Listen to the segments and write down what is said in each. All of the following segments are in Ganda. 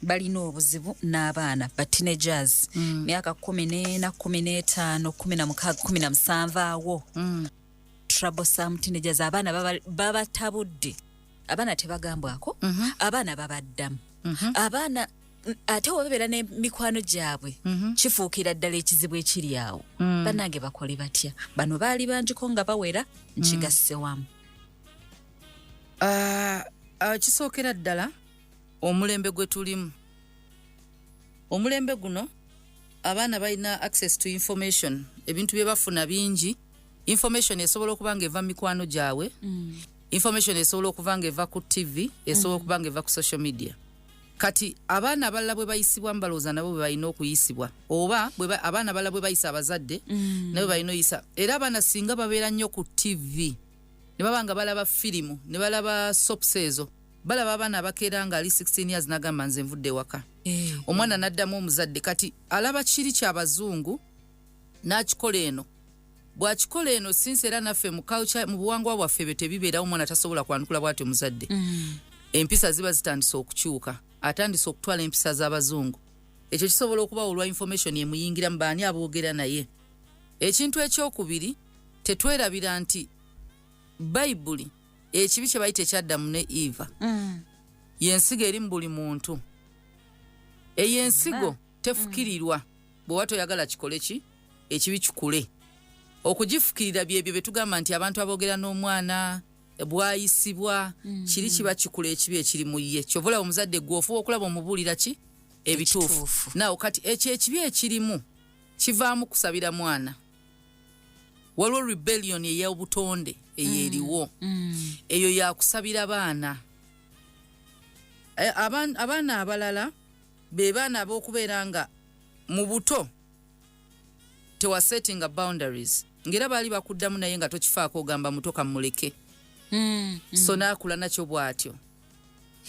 balina obuzibu n'abaana ba teenagers myaka 14 15 16 17 awo troublesome teenagers abaana babatabudde abaana tebagambwako abaana babaddamu abaana ate obabeera n'emikwano gyabwe kifuukira ddala ekizibu ekiri awo bannange bakole batya bano baali banjiko nga bawera nkigasse wamu kisookera ddala omulembe gwe tulimu omulembe guno abaana balina access to information ebintu bye bafuna bingi information esobola okuba nga eva mikwano gyabwe information esobola okuba nga eva ku TV esobola okuba nga eva ku social media kati abaana abalala bwe bayisibwa mbalooza nabo bwe balina okuyisibwa oba abaana abalala bwe bayisa abazadde nabo balina oyisa era abaana singa babeera nnyo ku TV ne baba nga balaba firimu ne balaba soaps ezo balaba abaana abakeera nga ali 16 years n'agamba nze nvudde waka omwana n'addamu omuzadde kati alaba kiri ky'abazungu n'akikola eno bw'akikola eno sinsi era naffe mu culture mu buwangwa bwaffe bwe tebibeerawo omwana tasobola kwanukula bw'ati omuzadde empisa ziba zitandise okukyuka atandise okutwala empisa z'abazungu ekyo kisobola okuba olwa information emuyingira mu baani aboogera naye ekintu ekyokubiri tetwerabira nti bayibuli ekibi kye bayita ekyaddamu ne Eva yensigo eri mu buli muntu eyensigo tefukirirwa bwe toyagala kikole ki ekibi kikule okugifukirira byebyo betugamba nti abantu aboogera n'omwana bwayisibwa kiri kiba kikula ekibi ekiri mu ye kyovola omuzadde gwofu okulaba omubuulira ki ebituufu nawo kati ekyo ekibi ekirimu kivaamu kusabira mwana waliwo rebellion ey'obutonde eyeriwo eyo yakusabira baana abaana abalala be baana ab'okubeera nga mu buto tewasettinga boundaries ngera baali bakuddamu naye nga tokifaako ogamba muto kamuleke so naakula nakyo bw'atyo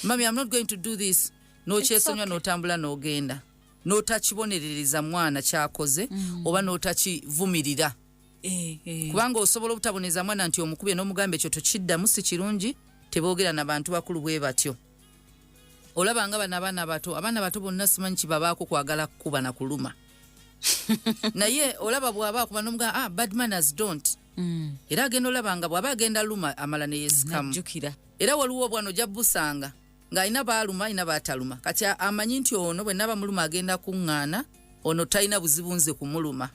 mami I'm not going to do this n'okyesonyiwa n'otambula n'ogenda n'otakibonerereza mwana kyakoze oba n'otakivumirira kubanga osobola obutaboneza mwana nti omukubye n'omugamba ekyo tokiddamu si kirungi teboogera n'abantu bakulu bwe batyo olabanga bano abaana bato bonna simanyi kibabaako kwagala kukuba na kuluma naye olaba bw'aba akuba n'omugamba bad manners don't era agenda olabanga bw'aba agenda luma amala ne yesikamu era waliwo bwano jabbusanga ng'alina baaluma alina baataluma kati amanyi nti ono bwe naba muluma agenda kuŋŋaana ono talina buzibu nze kumuluma